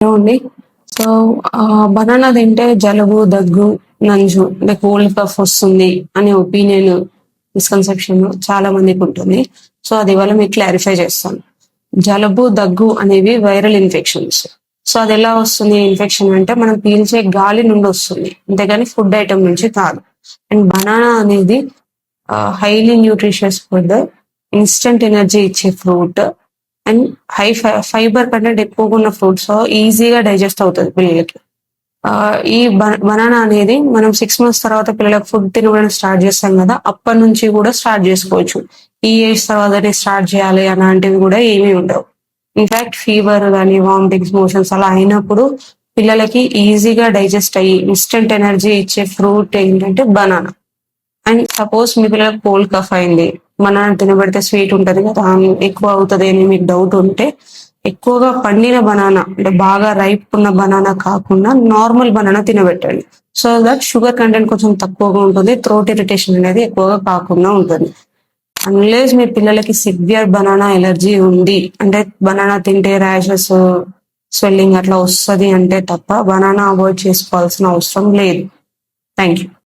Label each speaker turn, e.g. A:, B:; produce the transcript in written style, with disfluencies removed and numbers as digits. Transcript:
A: ఉంది. So banana తింటే జలుబు, దగ్గు, నంజు అంటే కోల్డ్ కఫ్ వస్తుంది అనే ఒపీనియన్, మిస్కన్సెప్షన్ చాలా మందికి ఉంటుంది. సో అది ఇవాళ మీకు క్లారిఫై చేస్తాను. జలుబు, దగ్గు అనేవి వైరల్ ఇన్ఫెక్షన్స్. సో అది ఎలా వస్తుంది ఇన్ఫెక్షన్ అంటే మనం పీల్చే గాలి నుండి వస్తుంది, అంతేగాని ఫుడ్ ఐటమ్ నుంచి కాదు. అండ్ బనానా అనేది highly nutritious food, instant energy ఇచ్చే fruit and high fibre content ఎక్కువగా ఉన్న ఫ్రూట్. సో ఈజీగా డైజెస్ట్ అవుతుంది పిల్లలకి. ఈ బనానా అనేది మనం 6 months తర్వాత పిల్లలకు ఫుడ్ తినడం స్టార్ట్ చేస్తాం కదా, అప్పటి నుంచి కూడా స్టార్ట్ చేసుకోవచ్చు. ఈ ఏజ్ తర్వాతనే స్టార్ట్ చేయాలి అలాంటివి కూడా ఏమీ ఉండవు. ఇన్ఫాక్ట్ ఫీవర్ కానీ వామిటింగ్స్, మోషన్స్ అలా అయినప్పుడు పిల్లలకి ఈజీగా డైజెస్ట్ అయ్యి ఇన్స్టెంట్ ఎనర్జీ ఇచ్చే ఫ్రూట్ ఏంటంటే బనానా. అండ్ సపోజ్ మీ పిల్లలకు కోల్డ్ కఫ్ అయింది, బనానా తినబడితే స్వీట్ ఉంటుంది కదా, ఎక్కువ అవుతుంది అని మీకు డౌట్ ఉంటే ఎక్కువగా పండిన బనానా అంటే బాగా రైప్ ఉన్న బనానా కాకుండా నార్మల్ బనానా తినబెట్టండి. సో దట్ షుగర్ కంటెంట్ కొంచెం తక్కువగా ఉంటుంది, థ్రోట్ ఇరిటేషన్ అనేది ఎక్కువగా కాకుండా ఉంటుంది. అన్లెస్ మీ పిల్లలకి సివియర్ బనానా ఎలర్జీ ఉంది అంటే బనానా తింటే ర్యాషెస్, స్వెల్లింగ్ అట్లా వస్తుంది అంటే తప్ప బనానా అవాయిడ్ చేసుకోవాల్సిన అవసరం లేదు. Thank you.